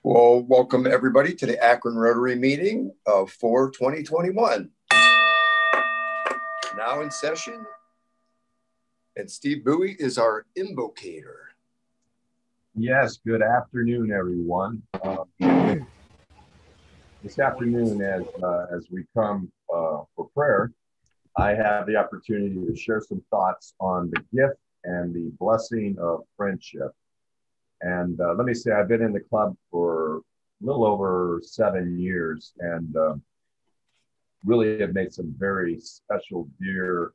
Well, welcome everybody to the Akron Rotary meeting for 2021. Now in session, and Steve Bowie is our invocator. Yes, good afternoon, everyone. This afternoon, as we come for prayer, I have the opportunity to share some thoughts on the gift and the blessing of friendship. And let me say, I've been in the club for a little over 7 years and really have made some very special, dear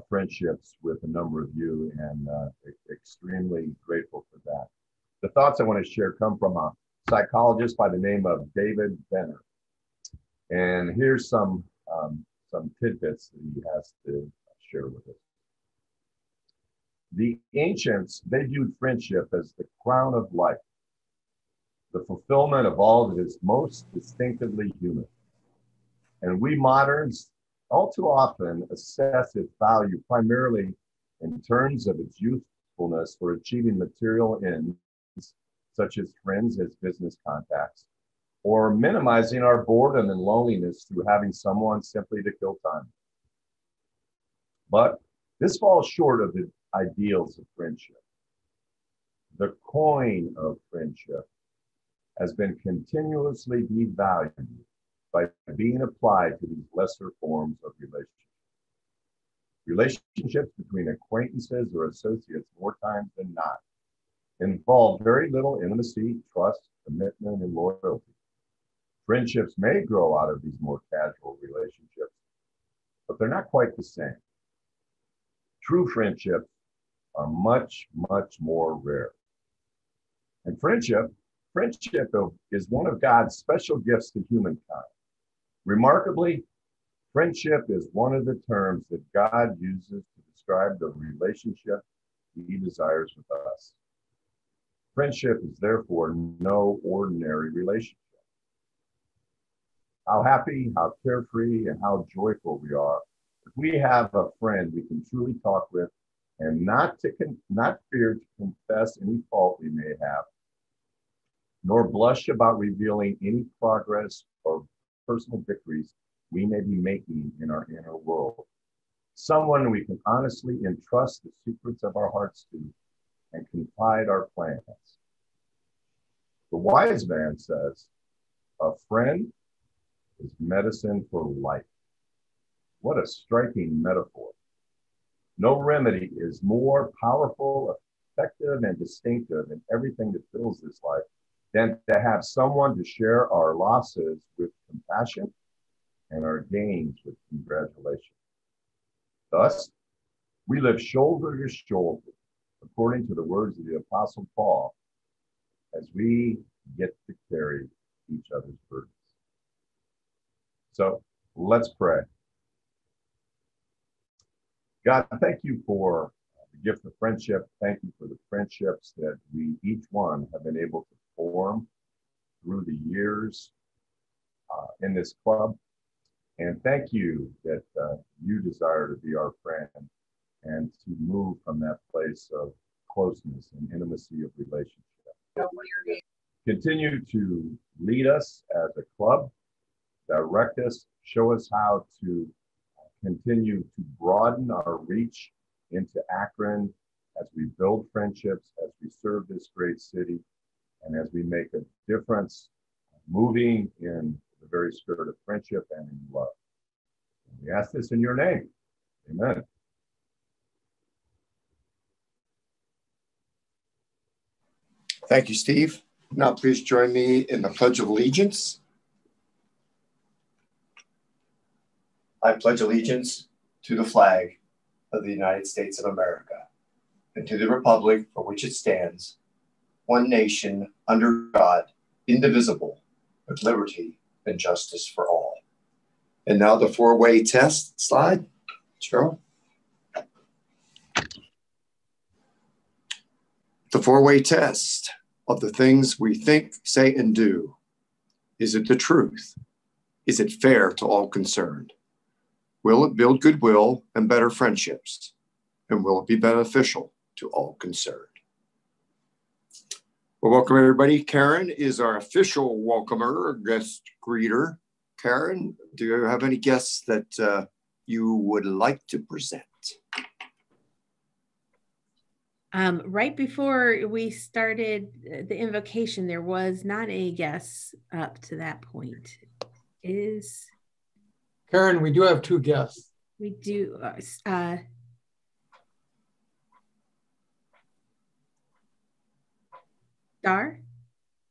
friendships with a number of you, and extremely grateful for that. The thoughts I want to share come from a psychologist by the name of David Benner. And here's some tidbits that he has to share with us. The ancients, they viewed friendship as the crown of life, the fulfillment of all that is most distinctively human. And we moderns all too often assess its value primarily in terms of its usefulness for achieving material ends, such as friends as business contacts, or minimizing our boredom and loneliness through having someone simply to kill time. But this falls short of the ideals of friendship. The coin of friendship has been continuously devalued by being applied to these lesser forms of relationships. Relationships between acquaintances or associates, more times than not, involve very little intimacy, trust, commitment, and loyalty. Friendships may grow out of these more casual relationships, but they're not quite the same. True friendships are much, much more rare. And friendship is one of God's special gifts to humankind. Remarkably, friendship is one of the terms that God uses to describe the relationship he desires with us. Friendship is therefore no ordinary relationship. How happy, how carefree, and how joyful we are if we have a friend we can truly talk with and not fear to confess any fault we may have, nor blush about revealing any progress or personal victories we may be making in our inner world. Someone we can honestly entrust the secrets of our hearts to and confide our plans. The wise man says, a friend is medicine for life. What a striking metaphor. No remedy is more powerful, effective, and distinctive in everything that fills this life than to have someone to share our losses with compassion and our gains with congratulation. Thus, we live shoulder to shoulder, according to the words of the Apostle Paul, as we get to carry each other's burdens. So let's pray. God, thank you for the gift of friendship. Thank you for the friendships that we each one have been able to form through the years in this club. And thank you that you desire to be our friend and to move from that place of closeness and intimacy of relationship. Continue to lead us as a club, direct us, show us how to continue to broaden our reach into Akron as we build friendships, as we serve this great city, and as we make a difference moving in the very spirit of friendship and in love. And we ask this in your name. Amen. Thank you, Steve. Now please join me in the Pledge of Allegiance. I pledge allegiance to the flag of the United States of America and to the republic for which it stands, one nation, under God, indivisible, with liberty and justice for all. And now the four-way test slide. Cheryl. The four-way test of the things we think, say, and do. Is it the truth? Is it fair to all concerned? Will it build goodwill and better friendships? And will it be beneficial to all concerned? Well, welcome everybody. Karen is our official welcomer, guest greeter. Karen, do you have any guests that you would like to present? Right before we started the invocation, there was not any guests up to that point. Karen, we do have 2 guests. We do. Star?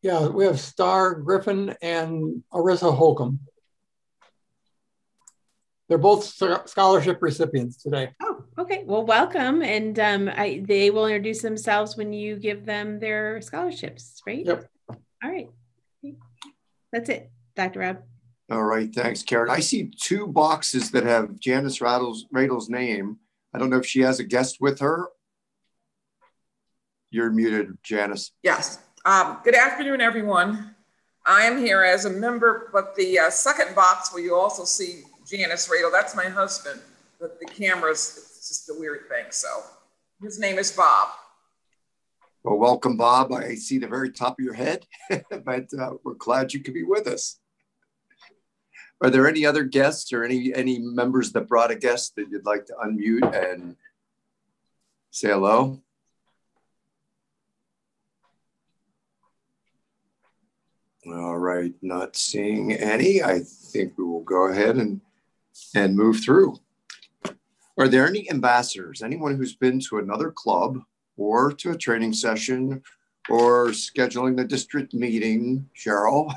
Yeah, we have Star, Griffin, and Arissa Holcomb. They're both scholarship recipients today. Oh, okay. Well, welcome. And they will introduce themselves when you give them their scholarships, right? Yep. All right. That's it, Dr. Rob. All right. Thanks, Karen. I see 2 boxes that have Janice Radle's name. I don't know if she has a guest with her. You're muted, Janice. Yes. Good afternoon, everyone. I am here as a member, but the second box where you also see Janice Radle, that's my husband. But the cameras, it's just a weird thing. So his name is Bob. Well, welcome, Bob. I see the very top of your head, but we're glad you could be with us. Are there any other guests or any members that brought a guest that you'd like to unmute and say hello? All right, not seeing any. I think we will go ahead and move through. Are there any ambassadors, anyone who's been to another club or to a training session or scheduling the district meeting, Cheryl,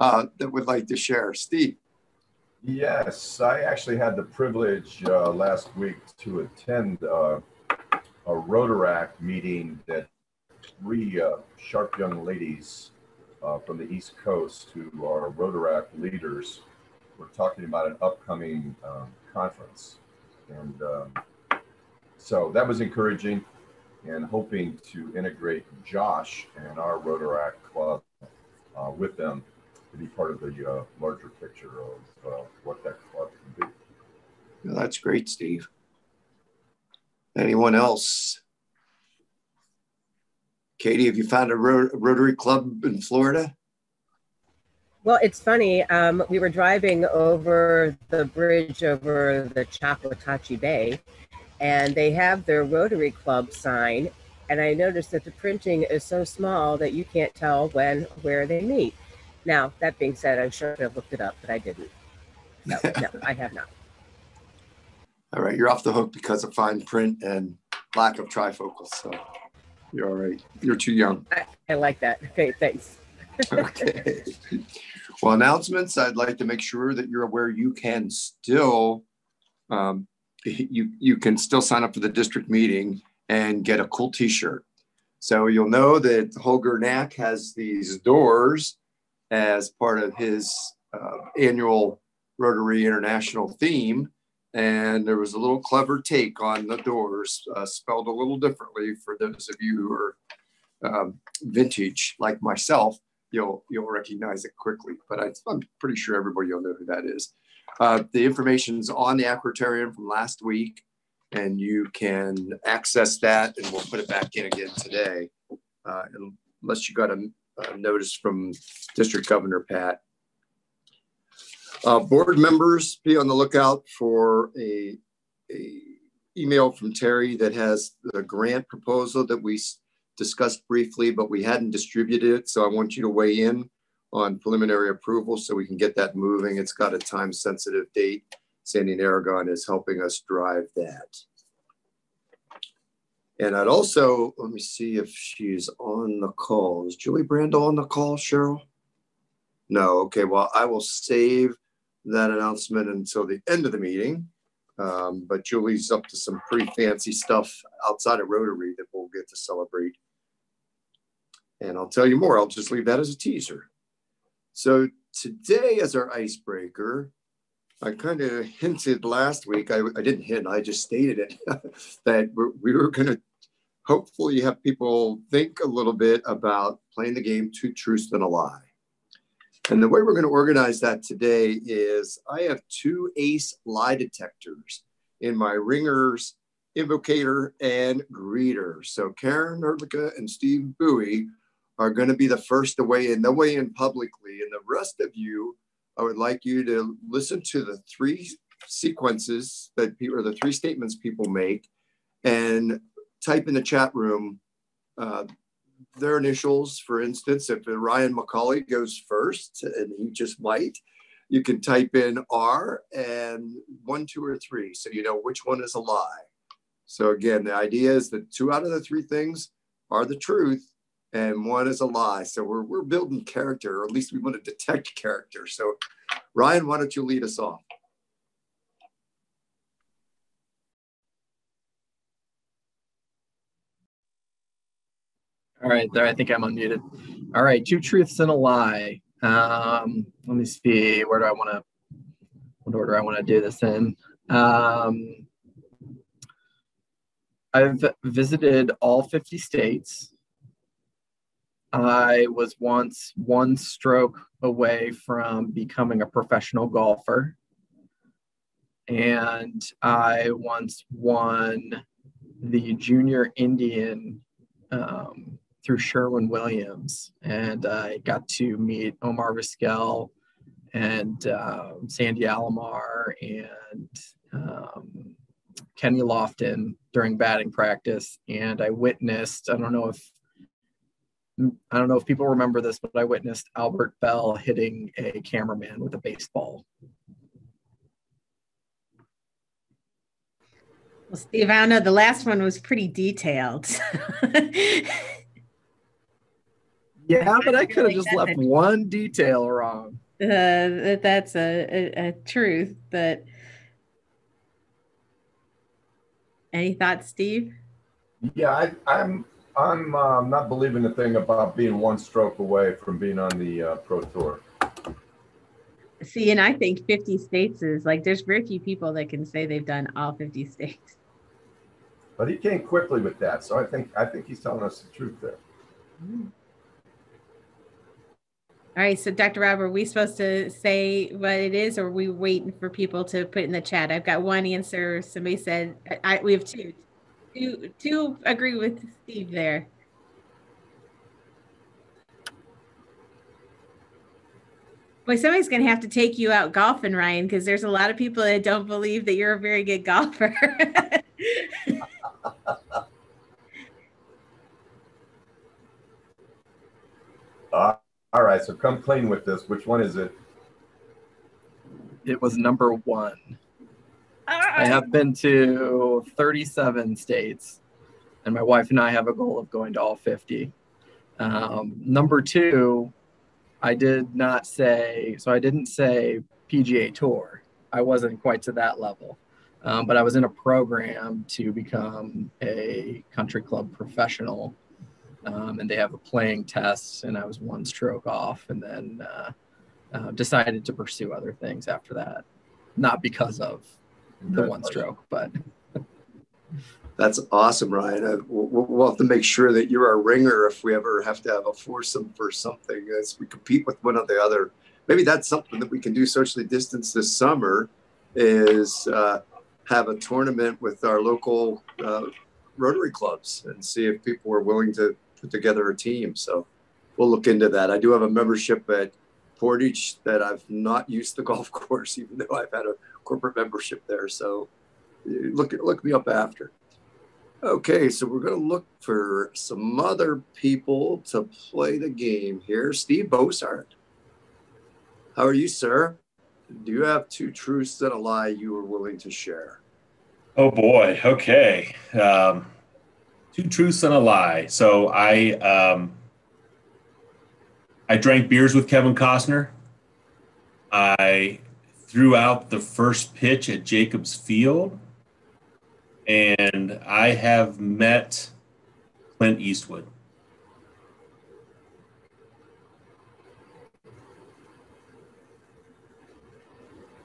that would like to share? Steve? Yes, I actually had the privilege last week to attend a Rotaract meeting that 3 sharp young ladies from the East Coast who are Rotaract leaders were talking about an upcoming conference. And so that was encouraging, and hoping to integrate Josh and our Rotaract club with them to be part of the larger picture of what that club can be. Well, that's great, Steve. Anyone else? Katie, have you found a Rotary Club in Florida? Well, it's funny. We were driving over the bridge over the Chocotachie Bay, and they have their Rotary Club sign. And I noticed that the printing is so small that you can't tell where they meet. Now, that being said, I should have looked it up, but I didn't. No, I have not. All right, you're off the hook because of fine print and lack of trifocals. So you're all right. You're too young. I like that. Okay, thanks. Okay. Well, announcements. I'd like to make sure that you're aware you can still you can still sign up for the district meeting and get a cool T-shirt. So you'll know that Holger Knack has these doors as part of his annual Rotary International theme. And there was a little clever take on the doors, spelled a little differently for those of you who are vintage like myself. You'll recognize it quickly, but I'm pretty sure everybody will know who that is. The information's on the Acrotarian from last week, and you can access that, and we'll put it back in again today, unless you got a notice from District Governor Pat. Board members, be on the lookout for a email from Terry that has the grant proposal that we discussed briefly, but we hadn't distributed it. So I want you to weigh in on preliminary approval so we can get that moving. It's got a time-sensitive date. Sandy Aragon is helping us drive that. And I'd also, let me see if she's on the call. Is Julie Brandel on the call, Cheryl? No, okay, well, I will save that announcement until the end of the meeting. But Julie's up to some pretty fancy stuff outside of Rotary that we'll get to celebrate. And I'll tell you more. I'll just leave that as a teaser. So today, as our icebreaker, I kind of hinted last week, I didn't hint, I just stated it, that we were going to hopefully have people think a little bit about playing the game Two Truths and a Lie. And the way we're going to organize that today is I have 2 ACE lie detectors in my ringers, invocator, and greeter. So Karen Erlica and Steve Bowie are going to be the first to weigh in. They'll weigh in publicly. And the rest of you, I would like you to listen to the three sequences that people, or the three statements people make, and type in the chat room their initials. For instance, if Ryan McCauley goes first, and he just might, you can type in R and 1, 2, or 3, so you know which one is a lie. So again, the idea is that 2 out of the 3 things are the truth, and 1 is a lie. So we're building character, or at least we want to detect character. So Ryan, why don't you lead us off? All right, there, I think I'm unmuted. All right, 2 truths and a lie. Let me see, what order I want to do this in. I've visited all 50 states. I was once 1 stroke away from becoming a professional golfer. And I once won the Junior Indian through Sherwin-Williams, and I got to meet Omar Vizquel and Sandy Alomar and Kenny Lofton during batting practice. And I witnessed, I don't know if people remember this, but I witnessed Albert Bell hitting a cameraman with a baseball. Well, Steve, I don't know, the last one was pretty detailed. Yeah, but I could have just left one detail wrong. That's a truth, but any thoughts, Steve? Yeah, I'm not believing the thing about being 1 stroke away from being on the Pro Tour. See, and I think 50 states is like, there's very few people that can say they've done all 50 states. But he came quickly with that, so I think he's telling us the truth there. All right, so Dr. Rob, are we supposed to say what it is, or are we waiting for people to put in the chat? I've got 1 answer. Somebody said, we have 2. Two agree with Steve there. Boy, somebody's going to have to take you out golfing, Ryan, because there's a lot of people that don't believe that you're a very good golfer. All right, so come clean with this. Which one is it? It was number 1. I have been to 37 states, and my wife and I have a goal of going to all 50. Number 2, I did not say, so I didn't say PGA Tour. I wasn't quite to that level, but I was in a program to become a country club professional, and they have a playing test, and I was 1 stroke off, and then decided to pursue other things after that. Not because of the 1 stroke, but. That's awesome, Ryan. We'll have to make sure that you're our ringer if we ever have to have a foursome for something, as we compete with one or the other. Maybe that's something that we can do socially distanced this summer, is have a tournament with our local Rotary clubs and see if people are willing to put together a team. So we'll look into that. I do have a membership at Portage that I've not used the golf course, even though I've had a corporate membership there. So look me up after. Okay, so we're going to look for some other people to play the game here. Steve Bosart, how are you, sir? Do you have 2 truths and a lie you are willing to share? Oh boy. Okay. 2 truths and a lie. So I drank beers with Kevin Costner. I threw out the first pitch at Jacobs Field. And I have met Clint Eastwood.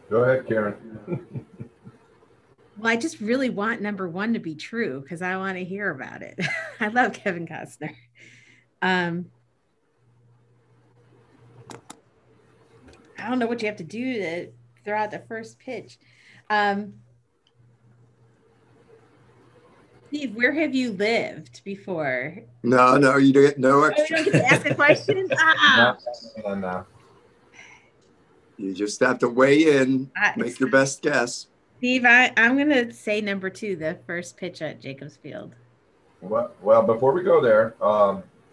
Go ahead, Karen. Well, I just really want number 1 to be true, because I want to hear about it. I love Kevin Costner. I don't know what you have to do to throw out the first pitch. Steve, where have you lived before? No, you get no Oh, extra. you don't get to ask a question? Ah. No. You just have to weigh in, make your best guess. Steve, I'm going to say number 2, the first pitch at Jacobs Field. Well, before we go there,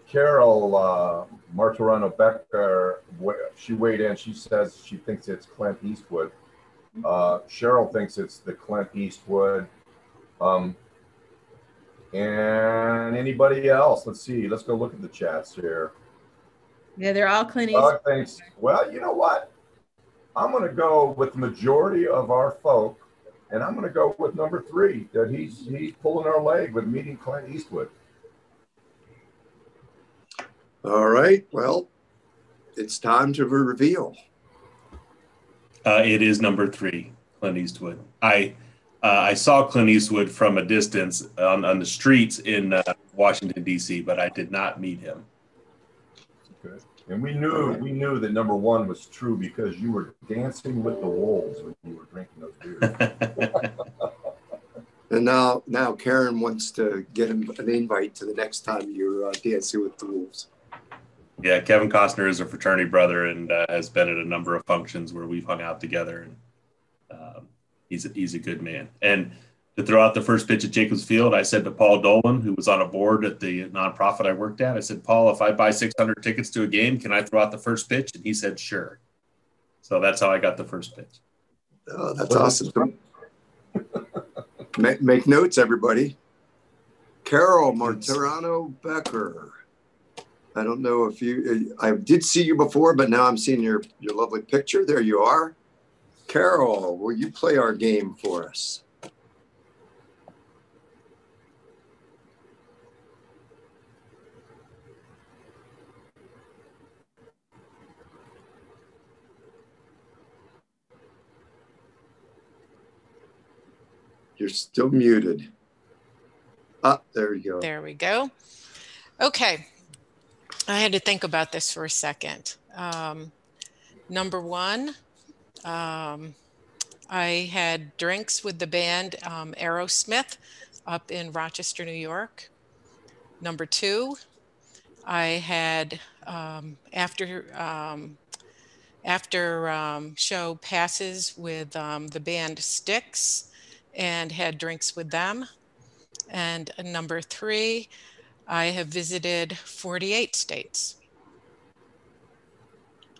Carol Martorano Becker, she weighed in. She says she thinks it's Clint Eastwood. Cheryl thinks it's the Clint Eastwood. And anybody else? Let's see. Let's go look at the chats here. Yeah, they're all Clint Eastwood. Thanks. Well, you know what? I'm going to go with the majority of our folk, and I'm going to go with number 3, that he's pulling our leg with meeting Clint Eastwood. All right. Well, it's time to reveal. It is number 3, Clint Eastwood. I saw Clint Eastwood from a distance on the streets in Washington, D.C., but I did not meet him. Okay. And we knew that number 1 was true because you were dancing with the wolves when you were drinking those beers. And now Karen wants to get him an invite to the next time you're dancing with the wolves. Yeah, Kevin Costner is a fraternity brother and has been at a number of functions where we've hung out together. And he's a good man. And to throw out the first pitch at Jacobs Field, I said to Paul Dolan, who was on a board at the nonprofit I worked at, I said, Paul, if I buy 600 tickets to a game, can I throw out the first pitch? And he said, sure. So that's how I got the first pitch. Oh, that's awesome. Make notes, everybody. Carol Martorano Becker. I don't know if I did see you before, but now I'm seeing your lovely picture. There you are. Carol, will you play our game for us? You're still muted. There you go. There we go. Okay. I had to think about this for a second. Number 1, I had drinks with the band Aerosmith up in Rochester, New York. Number 2, I had after show passes with the band Styx and had drinks with them. And number 3, I have visited 48 states.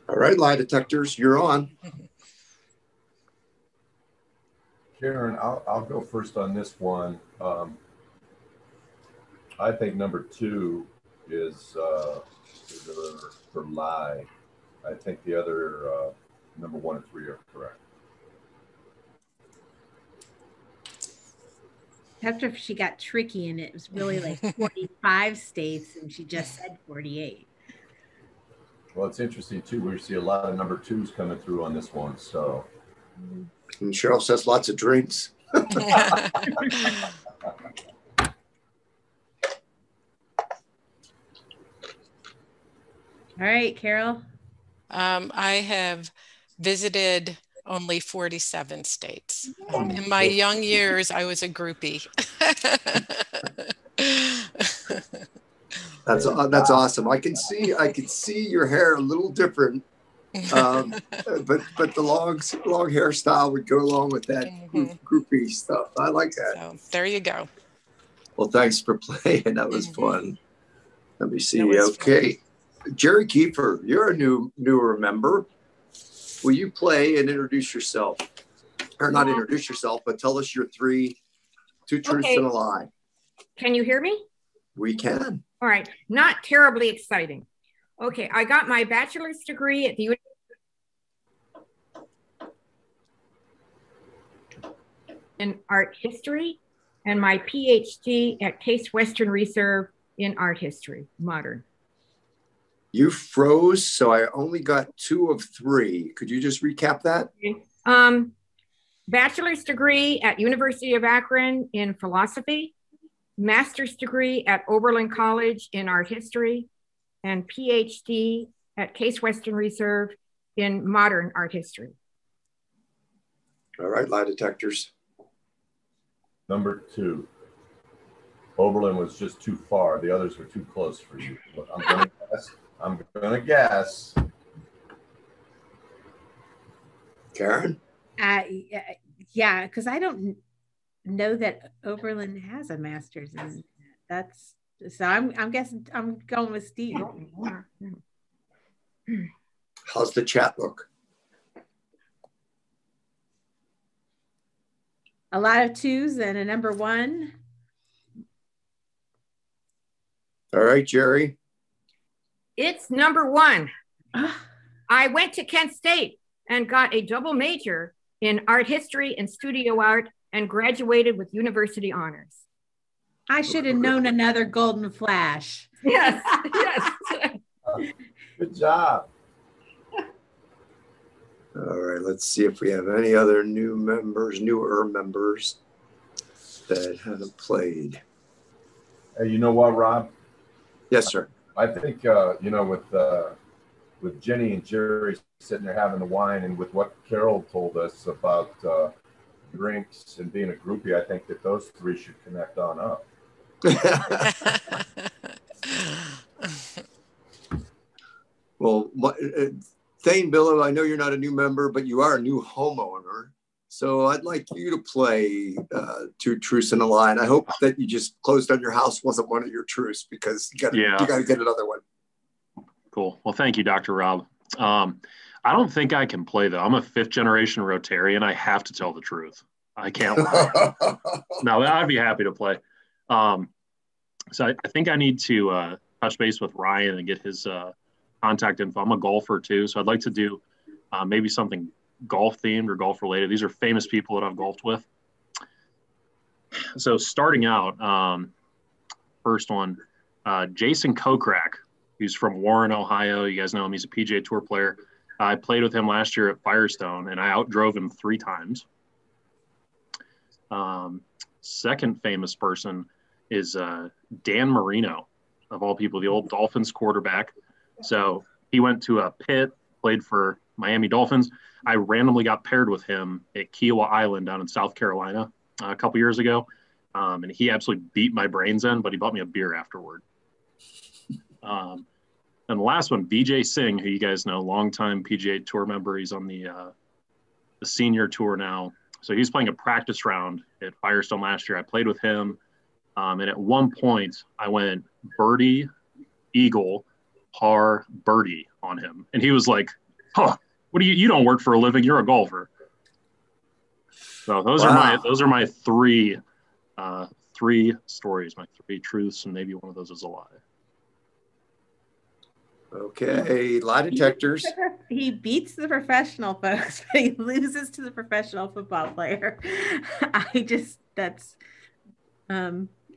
All right, lie detectors, you're on. Karen, I'll go first on this one. I think number 2 is her lie. I think the other number 1 and 3 are correct. After she got tricky and it was really like 45 states and she just said 48. Well, it's interesting too. We see a lot of number 2s coming through on this one. So, and Cheryl says lots of drinks. All right, Carol. I have visited only 47 states. In my young years, I was a groupie. That's awesome. I can see your hair a little different, but the long hairstyle would go along with that groupie stuff. I like that. So there you go. Well, thanks for playing. That was fun. Let me see. Okay, Jerry Kiefer, you're a newer member. Will you play and introduce yourself? Or not introduce yourself, but tell us your 2 truths and a lie. Can you hear me? We can. All right. Not terribly exciting. Okay. I got my bachelor's degree at the in art history and my PhD at Case Western Reserve in art history, modern. You froze, so I only got 2 of 3. Could you just recap that? Okay. Bachelor's degree at University of Akron in philosophy, master's degree at Oberlin College in art history, and PhD at Case Western Reserve in modern art history. All right, lie detectors. Number 2. Oberlin was just too far. The others were too close for you. But I'm gonna guess. Karen? Yeah, because I don't know that Oberlin has a master's in that's so I'm guessing I'm going with Steve. How's the chat look? A lot of 2s and a number 1. All right, Jerry. It's number 1. I went to Kent State and got a double major in art history and studio art and graduated with university honors. I should have known another golden flash. Yes, yes. Good job. All right, let's see if we have any other newer members that haven't played. Hey, you know what, Rob? Yes, sir. I think, you know, with Jenny and Jerry sitting there having the wine, and with what Carol told us about drinks and being a groupie, I think that those 3 should connect on up. Well, Thane Billow, I know you're not a new member, but you are a new homeowner. So I'd like you to play Two Truths and a Lie. And I hope that you just closed on your house wasn't one of your truths, because you got to get another one. Cool. Well, thank you, Dr. Rob. I don't think I can play, though. I'm a 5th-generation Rotarian. I have to tell the truth. I can't lie. No, I'd be happy to play. So I think I need to touch base with Ryan and get his contact info. I'm a golfer, too, so I'd like to do maybe something golf-themed or golf-related. These are famous people that I've golfed with. So starting out, first one, Jason Kokrak. He's from Warren, Ohio. You guys know him. He's a PGA Tour player. I played with him last year at Firestone, and I outdrove him 3 times. Second famous person is Dan Marino, of all people, the old Dolphins quarterback. So he went to a Pitt, played for Miami Dolphins. I randomly got paired with him at Kiowa Island down in South Carolina a couple years ago. And he absolutely beat my brains in, but he bought me a beer afterward. And the last one, BJ Singh, who you guys know, longtime PGA Tour member. He's on the senior tour now. So he's playing a practice round at Firestone last year. I played with him. And at one point, I went birdie, eagle, par, birdie on him. And he was like, huh, what do you don't work for a living, you're a golfer. So those are my 3 stories, my 3 truths, and maybe one of those is a lie. Okay, lie detectors. He beats the professional folks, but he loses to the professional football player.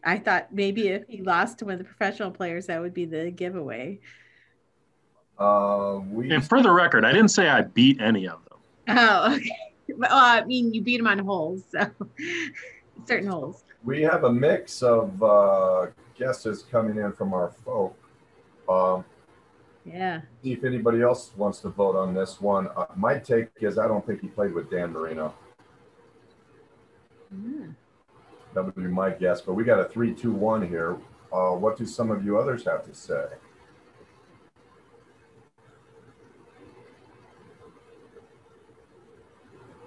I thought maybe if he lost to one of the professional players, that would be the giveaway. And for the record, I didn't say I beat any of them. Oh, okay. Well, I mean, you beat him on holes, so certain holes. We have a mix of guesses coming in from our folk. Yeah. See if anybody else wants to vote on this one. My take is I don't think he played with Dan Marino. That would be my guess, but we got a 3-2-1 here. What do some of you others have to say?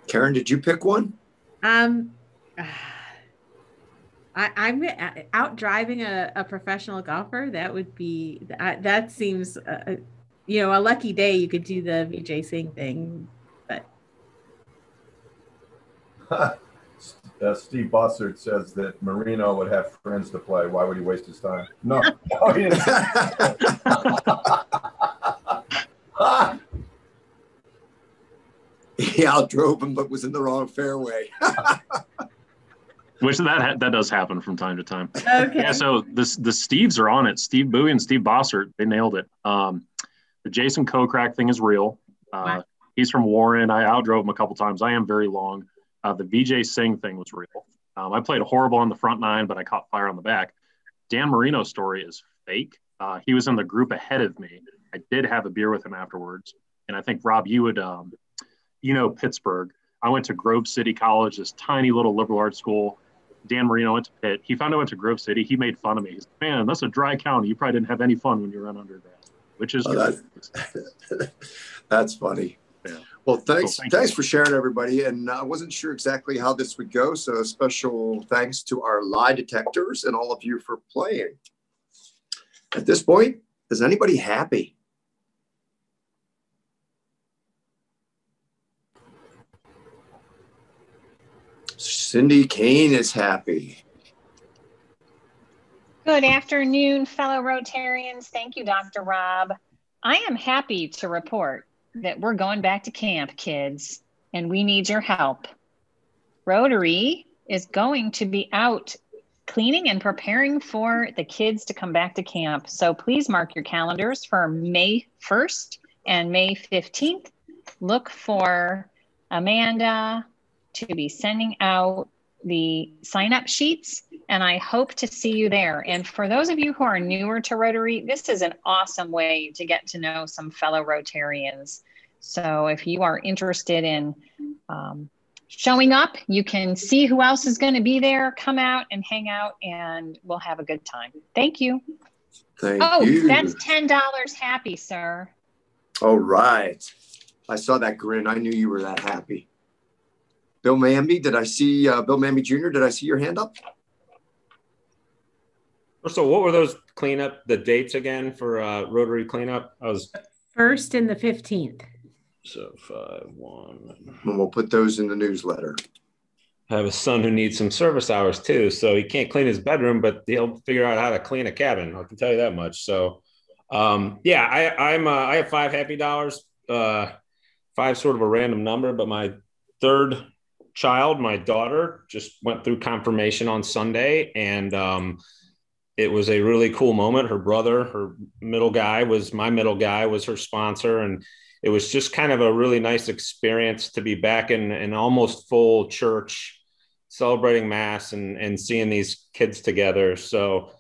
Karen, did you pick one? I'm out driving a professional golfer. That would be, that seems, a lucky day you could do the Vijay Singh thing, but. Steve Bossert says that Marino would have friends to play. Why would he waste his time? No. He outdrove him, but was in the wrong fairway. Which that does happen from time to time. Okay. Yeah, so the Steves are on it. Steve Bowie and Steve Bossert, they nailed it. The Jason Kokrak thing is real. Wow. He's from Warren. I outdrove him a couple times. I am very long. The Vijay Singh thing was real. I played horrible on the front 9, but I caught fire on the back. Dan Marino's story is fake. He was in the group ahead of me. I did have a beer with him afterwards. And I think, Rob, you would, Pittsburgh. I went to Grove City College, this tiny little liberal arts school. Dan Marino went to Pitt. He found I went to Grove City. He made fun of me. He's like, man, that's a dry county. You probably didn't have any fun when you were an undergrad, which is that's funny. Yeah. Well, thanks for sharing, everybody. And I wasn't sure exactly how this would go, so a special thanks to our lie detectors and all of you for playing. At this point, is anybody happy? Cindy Kane is happy. Good afternoon, fellow Rotarians. Thank you, Dr. Rob. I am happy to report that we're going back to camp, kids, and we need your help. Rotary is going to be out cleaning and preparing for the kids to come back to camp. So please mark your calendars for May 1st and May 15th. Look for Amanda to be sending out the sign-up sheets, and I hope to see you there. And for those of you who are newer to Rotary, this is an awesome way to get to know some fellow Rotarians. So if you are interested in showing up, you can see who else is going to be there, come out and hang out, and we'll have a good time. Thank you. Thank you. That's $10 happy, sir. All right. I saw that grin. I knew you were that happy. Bill Mamby, did I see Bill Mamby Jr.? Did I see your hand up? So what were those the dates again for Rotary cleanup? I was 1st and the 15th. So 5/1. And we'll put those in the newsletter. I have a son who needs some service hours too, so he can't clean his bedroom, but he'll figure out how to clean a cabin. I can tell you that much. So, yeah, I have $5 happy. 5 sort of a random number, but my third child, my daughter, just went through confirmation on Sunday, and it was a really cool moment. Her brother, her middle guy, was her sponsor, and it was just kind of a really nice experience to be back in an almost full church, celebrating Mass and seeing these kids together. So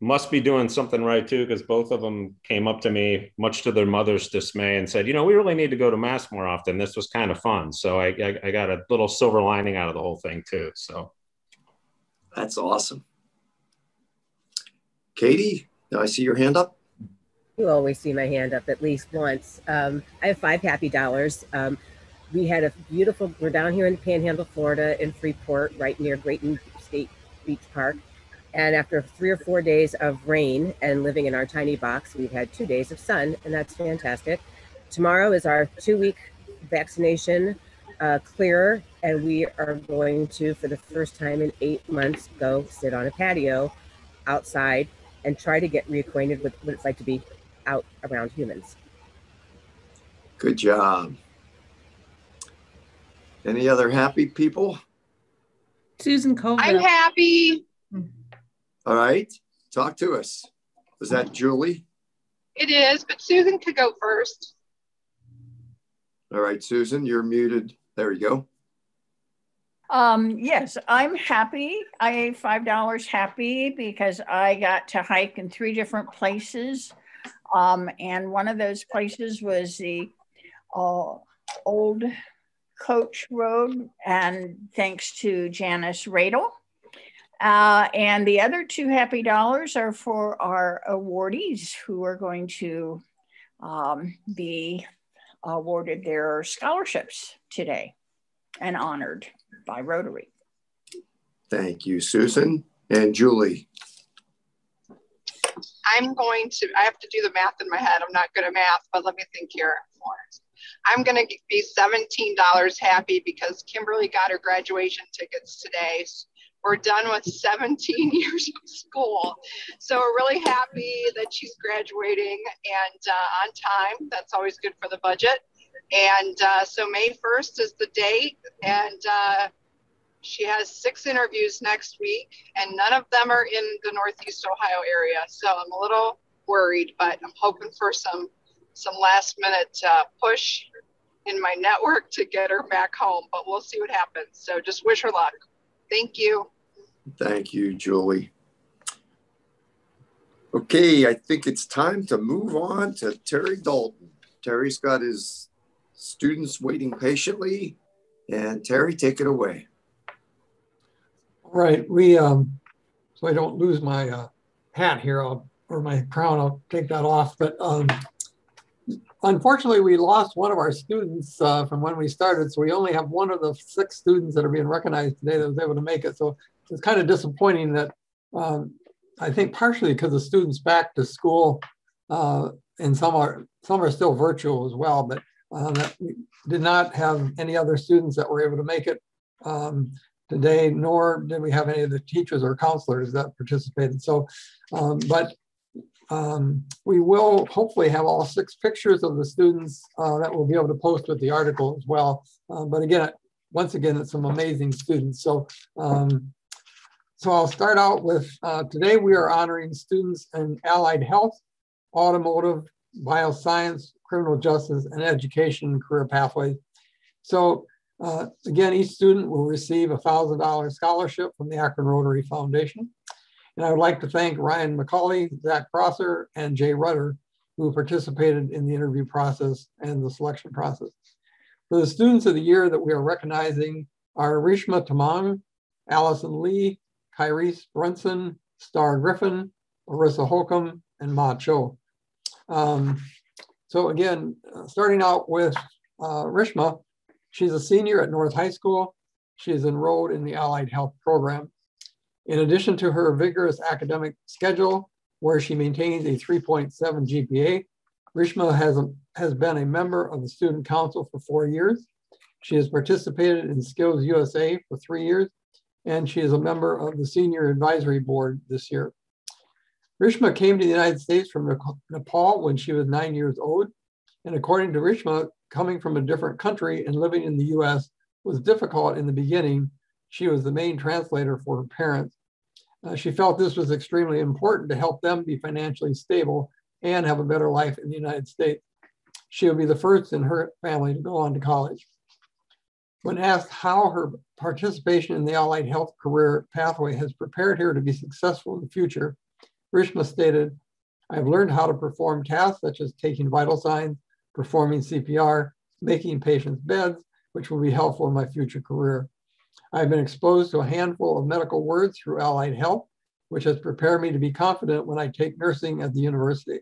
must be doing something right too, because both of them came up to me, much to their mother's dismay, and said, we really need to go to Mass more often. This was kind of fun. So I got a little silver lining out of the whole thing too. So that's awesome. Katie, did I see your hand up? You always see my hand up at least once. I have $5 happy. We had a beautiful, we're down here in the Panhandle, Florida, in Freeport, right near Grayton State Beach Park. And after 3 or 4 days of rain and living in our tiny box, we've had 2 days of sun, and that's fantastic. Tomorrow is our 2-week vaccination clear, and we are going to, for the first time in 8 months, go sit on a patio outside and try to get reacquainted with what it's like to be out around humans. Good job. Any other happy people? Susan Colville. I'm happy. All right, talk to us. Was that Julie? It is, but Susan could go first. All right, Susan, you're muted. There you go. Yes, I'm happy. I gave $5 happy because I got to hike in 3 different places. And one of those places was the old Coach Road, and thanks to Janice Radel. And the other $2 happy are for our awardees who are going to be awarded their scholarships today and honored by Rotary. Thank you, Susan. And Julie. I have to do the math in my head. I'm not good at math, but let me think here. I'm going to be $17 happy because Kimberly got her graduation tickets today. We're done with 17 years of school. So we're really happy that she's graduating and on time. That's always good for the budget. And so May 1st is the date. And she has 6 interviews next week, and none of them are in the Northeast Ohio area. So I'm a little worried, but I'm hoping for some last minute push in my network to get her back home, but we'll see what happens. So just wish her luck. Thank you. Thank you, Julie. Okay, I think it's time to move on to Terry Dalton. Terry's got his students waiting patiently, and Terry, take it away. Right. We, so I don't lose my hat here, or my crown, I'll take that off. But unfortunately, we lost one of our students from when we started. So we only have one of the 6 students that are being recognized today that was able to make it. So it's kind of disappointing that I think partially because the students back to school, and some are still virtual as well, but that we did not have any other students that were able to make it today, nor did we have any of the teachers or counselors that participated. So, we will hopefully have all 6 pictures of the students that we'll be able to post with the article as well. But again, once again, it's some amazing students. So, so I'll start out with, today we are honoring students in allied health, automotive, bioscience, criminal justice, and education and career pathways. So again, each student will receive a $1,000 scholarship from the Akron Rotary Foundation. And I would like to thank Ryan McCauley, Zach Prosser, and Jay Rudder, who participated in the interview process and the selection process. For the students of the year that we are recognizing are Rishma Tamang, Allison Lee, Kyrice Brunson, Star Griffin, Arissa Holcomb, and Ma Cho. So again, starting out with Rishma, she's a senior at North High School. She is enrolled in the Allied Health program. In addition to her vigorous academic schedule, where she maintains a 3.7 GPA, Rishma has been a member of the Student Council for 4 years. She has participated in Skills USA for 3 years, and she is a member of the Senior Advisory Board this year. Rishma came to the United States from Nepal when she was 9 years old. And according to Rishma, coming from a different country and living in the US was difficult in the beginning. She was the main translator for her parents. She felt this was extremely important to help them be financially stable and have a better life in the United States. She will be the first in her family to go on to college. When asked how her participation in the Allied Health career pathway has prepared her to be successful in the future, Rishma stated, "I've learned how to perform tasks such as taking vital signs, performing CPR, making patients' beds, which will be helpful in my future career. I've been exposed to a handful of medical words through Allied Health, which has prepared me to be confident when I take nursing at the university.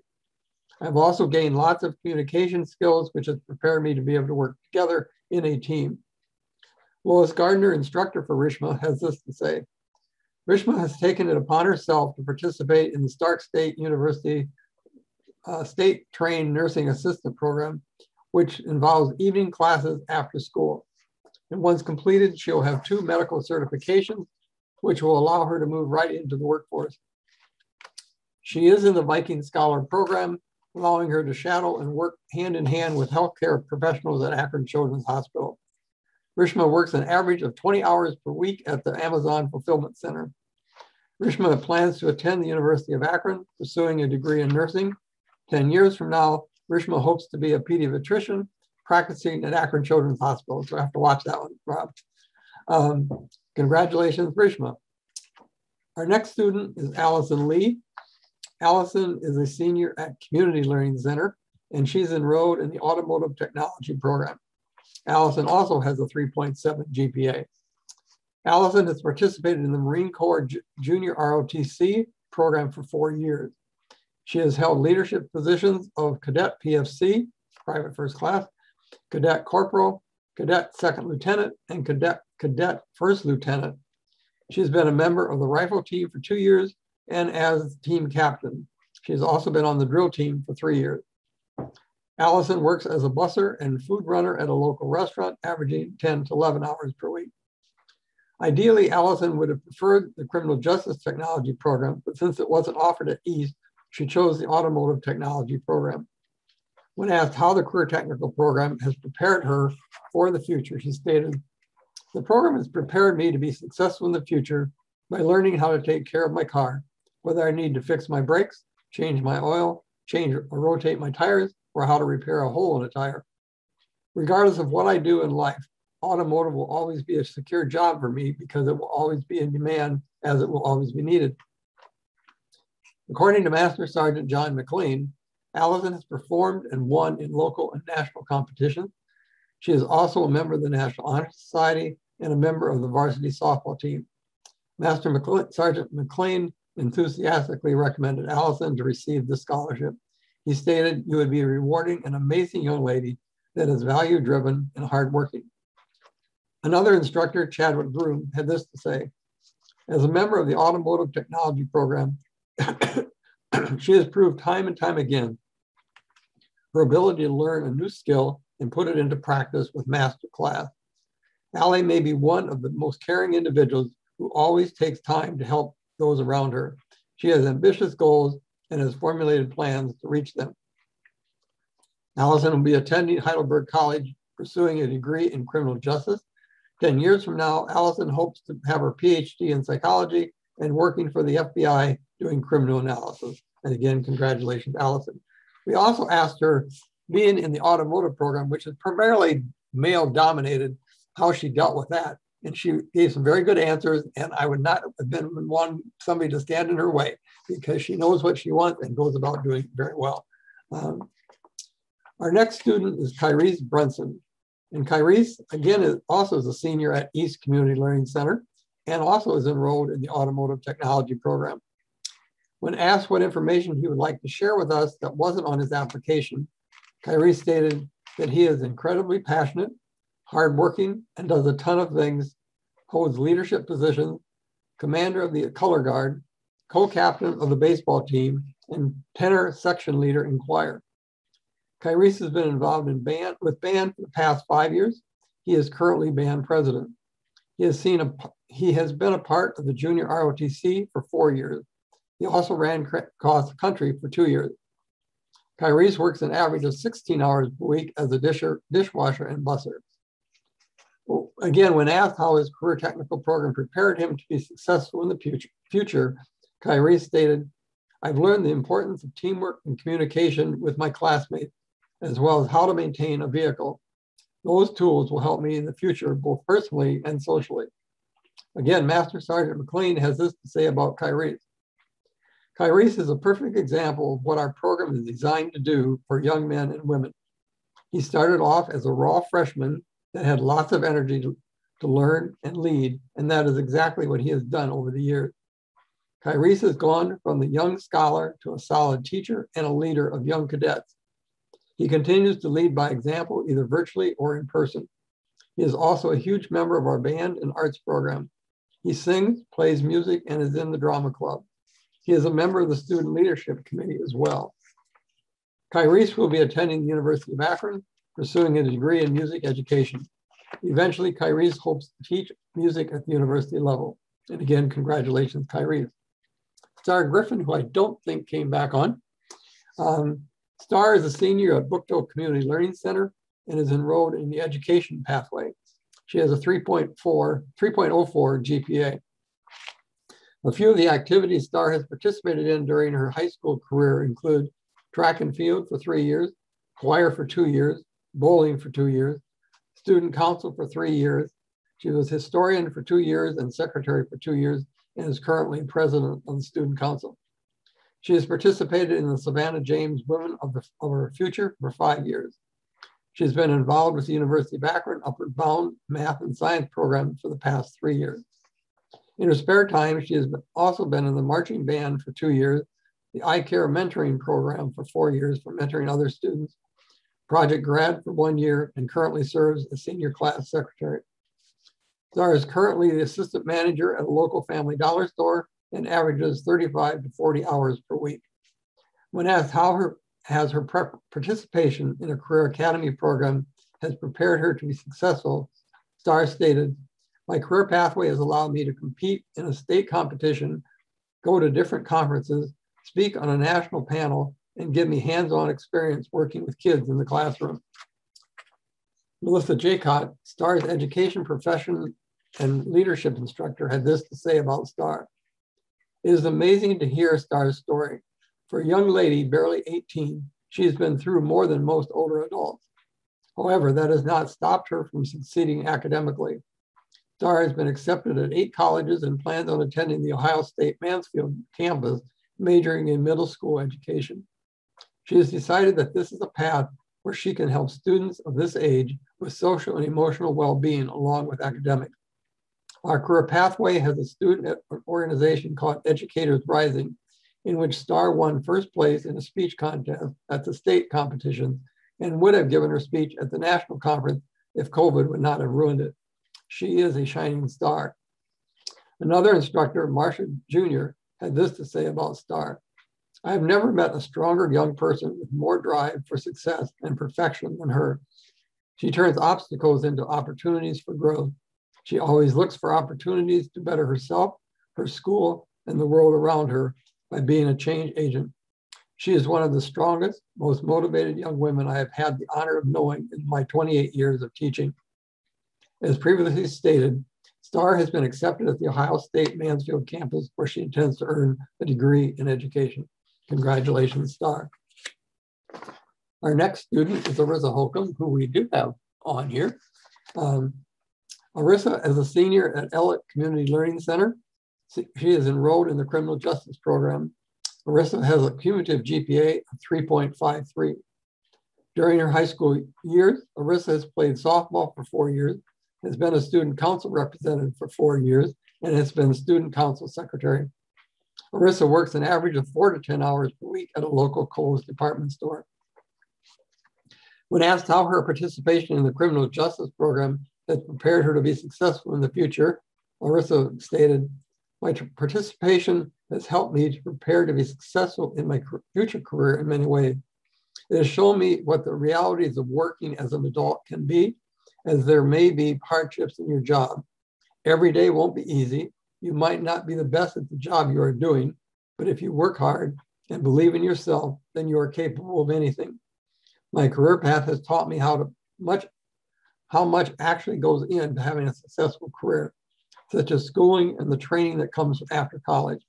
I've also gained lots of communication skills, which has prepared me to be able to work together in a team." Lois Gardner, instructor for Rishma, has this to say: "Rishma has taken it upon herself to participate in the Stark State University state-trained nursing assistant program, which involves evening classes after school. And once completed, she'll have 2 medical certifications, which will allow her to move right into the workforce. She is in the Viking Scholar program, allowing her to shadow and work hand in hand with healthcare professionals at Akron Children's Hospital. Rishma works an average of 20 hours per week at the Amazon Fulfillment Center. Rishma plans to attend the University of Akron, pursuing a degree in nursing. 10 years from now, Rishma hopes to be a pediatrician practicing at Akron Children's Hospital." So I have to watch that one, Rob. Congratulations, Rishma. Our next student is Allison Lee. Allison is a senior at Community Learning Center, and she's enrolled in the Automotive Technology program. Allison also has a 3.7 GPA. Allison has participated in the Marine Corps Junior ROTC program for 4 years. She has held leadership positions of Cadet PFC, Private First Class, Cadet Corporal, Cadet Second Lieutenant, and Cadet First Lieutenant. She has been a member of the rifle team for 2 years and as team captain. She has also been on the drill team for 3 years. Allison works as a busser and food runner at a local restaurant, averaging 10 to 11 hours per week. Ideally, Allison would have preferred the Criminal Justice Technology program, but since it wasn't offered at East, she chose the Automotive Technology program. When asked how the Career Technical program has prepared her for the future, she stated, "The program has prepared me to be successful in the future by learning how to take care of my car, whether I need to fix my brakes, change my oil, change or rotate my tires, or how to repair a hole in a tire. Regardless of what I do in life, automotive will always be a secure job for me because it will always be in demand as it will always be needed." According to Master Sergeant John McLean, Allison has performed and won in local and national competitions. She is also a member of the National Honor Society and a member of the varsity softball team. Sergeant McLean enthusiastically recommended Allison to receive the scholarship. He stated, "You would be rewarding an amazing young lady that is value-driven and hardworking." Another instructor, Chadwick Groom, had this to say: "As a member of the Automotive Technology program, she has proved time and time again her ability to learn a new skill and put it into practice with master class. Allie may be one of the most caring individuals who always takes time to help those around her. She has ambitious goals and has formulated plans to reach them." Allison will be attending Heidelberg College, pursuing a degree in criminal justice. 10 years from now, Allison hopes to have her PhD in psychology and working for the FBI doing criminal analysis. And again, congratulations, Allison. We also asked her, being in the automotive program, which is primarily male dominated, how she dealt with that. And she gave some very good answers, and I would not have been somebody to stand in her way, because she knows what she wants and goes about doing it very well. Our next student is Kyrice Brunson. And Kyrice, again, is a senior at East Community Learning Center and also is enrolled in the Automotive Technology program. When asked what information he would like to share with us that wasn't on his application, Kyrice stated that he is incredibly passionate, hardworking, and does a ton of things, holds leadership positions, commander of the color guard, co-captain of the baseball team, and tenor section leader in choir. Kyrice has been involved in band for the past 5 years. He is currently band president. He has been a part of the junior ROTC for 4 years. He also ran cross country for 2 years. Kyrice works an average of 16 hours per week as a dishwasher and busser. Again, when asked how his career technical program prepared him to be successful in the future, Kyrice stated, "I've learned the importance of teamwork and communication with my classmates, as well as how to maintain a vehicle. Those tools will help me in the future, both personally and socially." Again, Master Sergeant McLean has this to say about Kyrice. "Kyrice is a perfect example of what our program is designed to do for young men and women. He started off as a raw freshman that had lots of energy to learn and lead, and that is exactly what he has done over the years. Kyrice has gone from the young scholar to a solid teacher and a leader of young cadets. He continues to lead by example, either virtually or in person. He is also a huge member of our band and arts program. He sings, plays music, and is in the drama club. He is a member of the student leadership committee as well. Kyrice will be attending the University of Akron, pursuing a degree in music education. Eventually, Kyrice hopes to teach music at the university level." And again, congratulations, Kyrice. Star Griffin, who I don't think came back on. Star is a senior at Brookville Community Learning Center and is enrolled in the education pathway. She has a 3.04 GPA. A few of the activities Star has participated in during her high school career include track and field for 3 years, choir for 2 years, bowling for 2 years, student council for 3 years. She was historian for 2 years and secretary for 2 years, and is currently president of the student council. She has participated in the Savannah James Women of Our Future for 5 years. She's been involved with the University of Akron Upward Bound Math and Science program for the past 3 years. In her spare time, she has also been in the marching band for 2 years, the iCare mentoring program for 4 years for mentoring other students, Project Grad for 1 year, and currently serves as senior class secretary. Star is currently the assistant manager at a local Family Dollar store and averages 35 to 40 hours per week. When asked how her participation in a career academy program has prepared her to be successful, Star stated, "My career pathway has allowed me to compete in a state competition, go to different conferences, speak on a national panel, and give me hands-on experience working with kids in the classroom." Melissa Jaycott, Star's education profession and leadership instructor, had this to say about Star. "It is amazing to hear Star's story. For a young lady, barely 18, she has been through more than most older adults. However, that has not stopped her from succeeding academically. Star has been accepted at 8 colleges and plans on attending the Ohio State Mansfield campus, majoring in middle school education. She has decided that this is a path where she can help students of this age with social and emotional well-being along with academics. Our career pathway has a student organization called Educators Rising, in which Star won first place in a speech contest at the state competition and would have given her speech at the national conference if COVID would not have ruined it. She is a shining star. Another instructor, Marcia Jr., had this to say about Star. I have never met a stronger young person with more drive for success and perfection than her. She turns obstacles into opportunities for growth. She always looks for opportunities to better herself, her school, and the world around her by being a change agent. She is one of the strongest, most motivated young women I have had the honor of knowing in my 28 years of teaching. As previously stated, Star has been accepted at the Ohio State Mansfield campus, where she intends to earn a degree in education. Congratulations, Star. Our next student is Arissa Holcomb, who we do have on here. Arissa is a senior at Ellett Community Learning Center. She is enrolled in the criminal justice program. Arissa has a cumulative GPA of 3.53. During her high school years, Arissa has played softball for 4 years, has been a student council representative for 4 years, and has been student council secretary. Arissa works an average of 4 to 10 hours per week at a local Kohl's department store. When asked how her participation in the criminal justice program has prepared her to be successful in the future, Arissa stated, my participation has helped me to prepare to be successful in my future career in many ways. It has shown me what the realities of working as an adult can be, as there may be hardships in your job. Every day won't be easy. You might not be the best at the job you are doing, but if you work hard and believe in yourself, then you are capable of anything. My career path has taught me how much actually goes into having a successful career, such as schooling and the training that comes after college.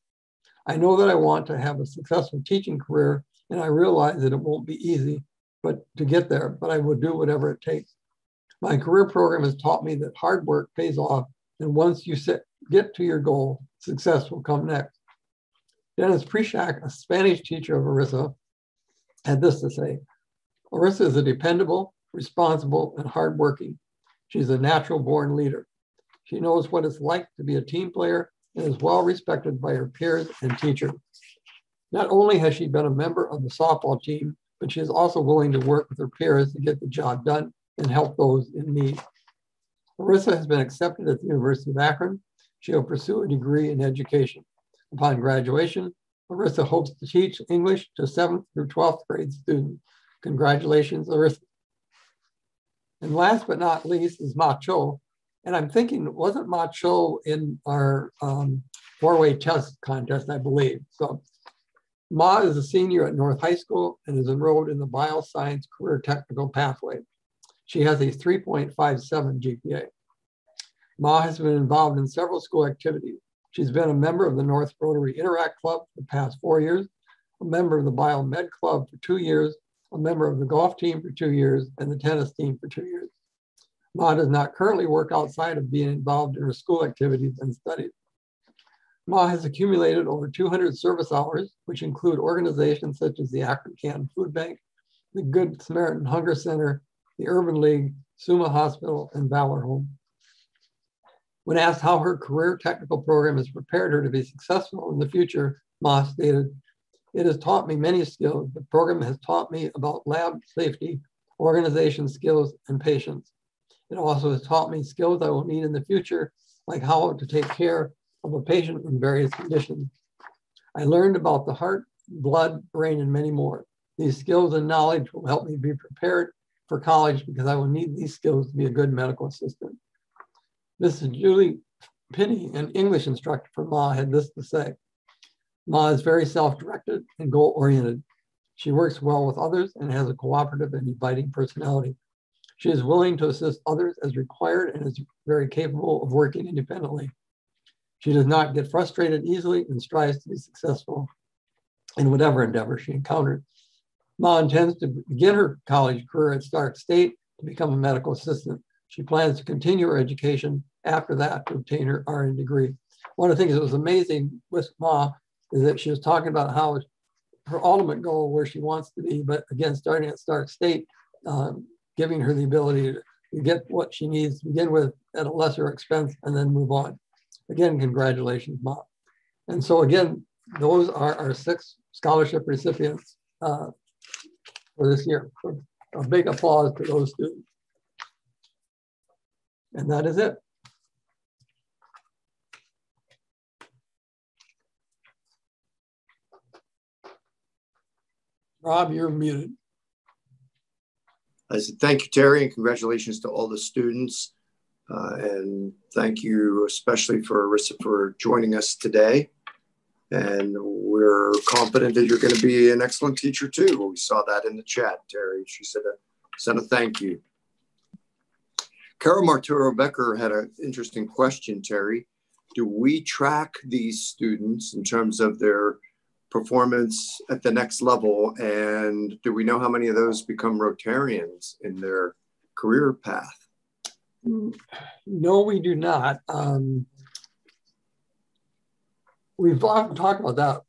I know that I want to have a successful teaching career, and I realize that it won't be easy to get there, but I will do whatever it takes. My career program has taught me that hard work pays off, and once you get to your goal, success will come next. Dennis Prishak, a Spanish teacher of Arissa, had this to say, Arissa is a dependable, responsible, and hardworking. She's a natural-born leader. She knows what it's like to be a team player and is well respected by her peers and teachers. Not only has she been a member of the softball team, but she is also willing to work with her peers to get the job done and help those in need. Arissa has been accepted at the University of Akron. She will pursue a degree in education. Upon graduation, Arissa hopes to teach English to 7th through 12th grade students. Congratulations, Arissa. And last but not least is Ma Cho. And I'm thinking, wasn't Ma Cho in our four-way test contest, I believe? So Ma is a senior at North High School and is enrolled in the Bioscience Career Technical Pathway. She has a 3.57 GPA. Ma has been involved in several school activities. She's been a member of the North Rotary Interact Club for the past 4 years, a member of the Biomed Club for 2 years, a member of the golf team for 2 years, and the tennis team for 2 years. Ma does not currently work outside of being involved in her school activities and studies. Ma has accumulated over 200 service hours, which include organizations such as the Akron Canton Food Bank, the Good Samaritan Hunger Center, the Urban League, Summa Hospital, and Valor Home. When asked how her career technical program has prepared her to be successful in the future, Ma stated, it has taught me many skills. The program has taught me about lab safety, organization skills, and patience. It also has taught me skills I will need in the future, like how to take care of a patient in various conditions. I learned about the heart, blood, brain, and many more. These skills and knowledge will help me be prepared for college because I will need these skills to be a good medical assistant. Mrs. Julie Pinney, an English instructor for Ma, had this to say. Ma is very self-directed and goal-oriented. She works well with others and has a cooperative and inviting personality. She is willing to assist others as required and is very capable of working independently. She does not get frustrated easily and strives to be successful in whatever endeavor she encounters. Ma intends to begin her college career at Stark State to become a medical assistant. She plans to continue her education after that to obtain her RN degree. One of the things that was amazing with Ma is that she was talking about how her ultimate goal, where she wants to be, but again, starting at Stark State, giving her the ability to get what she needs to begin with at a lesser expense and then move on. again, congratulations, Mom. And so again, those are our 6 scholarship recipients for this year. So a big applause to those students. And that is it. Rob, you're muted. I said, thank you, Terry, and congratulations to all the students. And thank you especially for Arissa for joining us today. And we're confident that you're going to be an excellent teacher too. We saw that in the chat, Terry. She said, sent a thank you. Carol Marturo Becker had an interesting question, Terry. Do we track these students in terms of their performance at the next level? And do we know how many of those become Rotarians in their career path? No, we do not. We've often talked about that.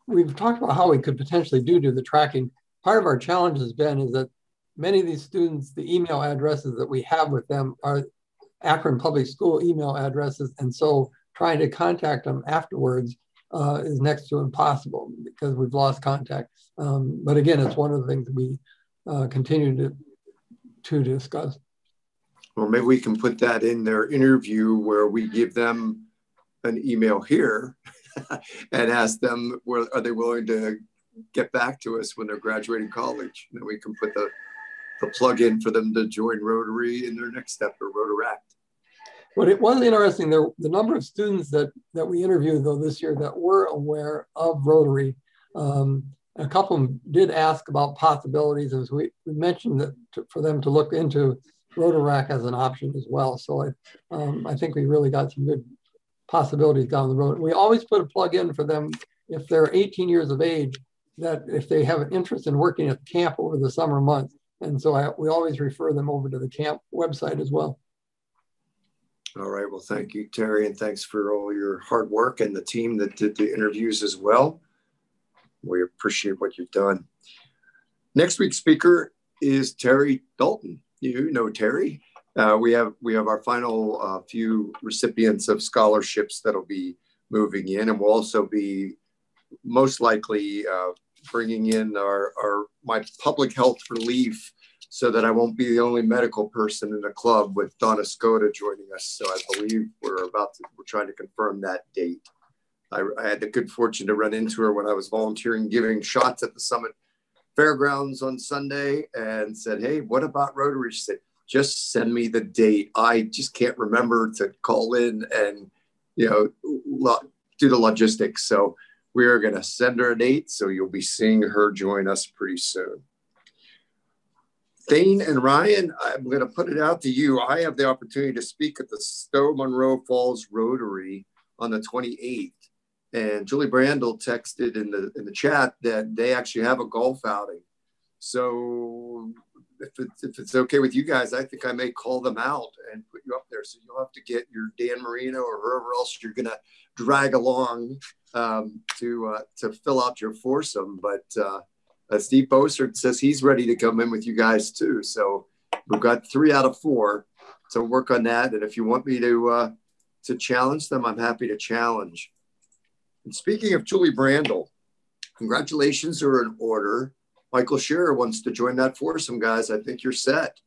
We've talked about how we could potentially do the tracking. Part of our challenge has been is that many of these students, the email addresses that we have with them are Akron Public School email addresses. And so trying to contact them afterwards is next to impossible because we've lost contact. But again, it's one of the things we continue to discuss. Well, maybe we can put that in their interview where we give them an email here and ask them, are they willing to get back to us when they're graduating college? And then we can put the plug in for them to join Rotary in their next step or Rotaract. But it was interesting, the number of students that we interviewed though this year that were aware of Rotary, a couple of them did ask about possibilities, as we mentioned that for them to look into Rotaract as an option as well. So I think we really got some good possibilities down the road. We always put a plug in for them if they're 18 years of age, that if they have an interest in working at camp over the summer months. And so we always refer them over to the camp website as well. All right, well, thank you, Terry, and thanks for all your hard work and the team that did the interviews as well. We appreciate what you've done. Next week's speaker is Terry Dalton. You know Terry. We have our final few recipients of scholarships that'll be moving in, and we'll also be most likely bringing in my public health relief, so that I won't be the only medical person in the club, with Donna Skoda joining us. So I believe we're trying to confirm that date. I had the good fortune to run into her when I was volunteering, giving shots at the Summit Fairgrounds on Sunday, and said, hey, what about Rotary? She said, just send me the date. I just can't remember to call in and, do the logistics. So we're going to send her a date. So you'll be seeing her join us pretty soon. Thane and Ryan, I'm going to put it out to you. I have the opportunity to speak at the Stowe Monroe Falls Rotary on the 28th. And Julie Brandel texted in the chat that they actually have a golf outing. So if it's okay with you guys, I think I may call them out and put you up there. So you'll have to get your Dan Marino or whoever else you're going to drag along to fill out your foursome. But Steve Bossert says he's ready to come in with you guys too. So we've got 3 out of 4 to work on that. And if you want me to challenge them, I'm happy to challenge. And speaking of Julie Brandel, congratulations are in order. Michael Scherer wants to join that foursome, guys. I think you're set.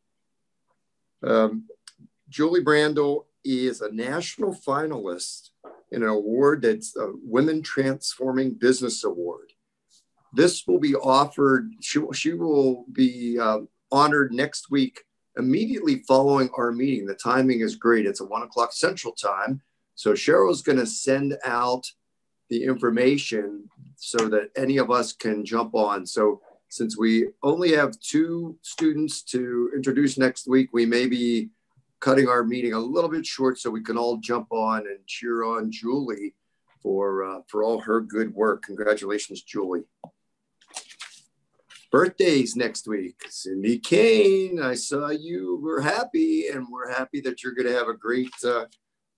Julie Brandel is a national finalist in an award that's a Women Transforming Business Award. This will be offered, she will be honored next week, immediately following our meeting. The timing is great. It's at 1 o'clock Central Time. So Cheryl's going to send out the information so that any of us can jump on. So since we only have 2 students to introduce next week, we may be cutting our meeting a little bit short so we can all jump on and cheer on Julie for all her good work. Congratulations, Julie. Birthdays next week. Cindy Kane, I saw you. We're happy, and we're happy that you're going to have a great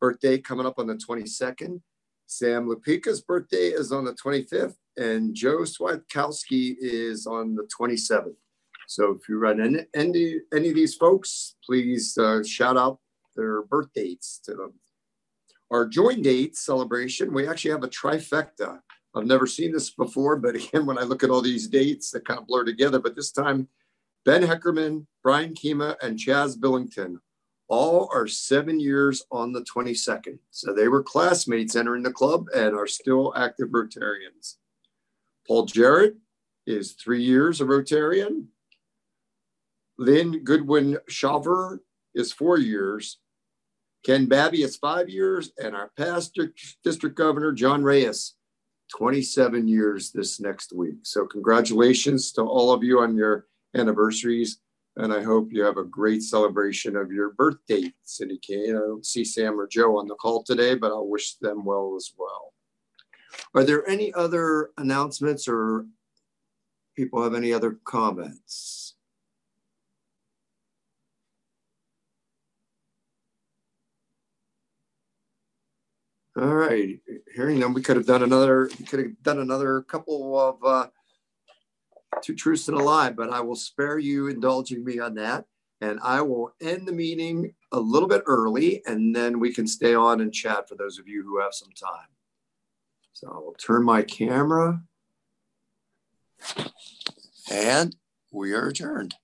birthday coming up on the 22nd. Sam Lupika's birthday is on the 25th, and Joe Swiatkowski is on the 27th. So if you run any of these folks, please shout out their birth dates to them. our join date celebration, we actually have a trifecta. I've never seen this before, but again, when I look at all these dates, they kind of blur together. But this time, Ben Heckerman, Brian Kima, and Chaz Billington all are 7 years on the 22nd. So they were classmates entering the club and are still active Rotarians. Paul Jarrett is 3 years a Rotarian. Lynn Goodwin Shaver is 4 years. Ken Babby is 5 years. And our past district governor, John Reyes, 27 years this next week. So congratulations to all of you on your anniversaries. And I hope you have a great celebration of your birthday, Cindy Kane. I don't see Sam or Joe on the call today, but I'll wish them well as well. Are there any other announcements or people have any other comments? All right, hearing them, we could have done another couple of two truths and a lie, but I will spare you indulging me on that. And I will end the meeting a little bit early, and then we can stay on and chat for those of you who have some time. So I will turn my camera, and we are adjourned.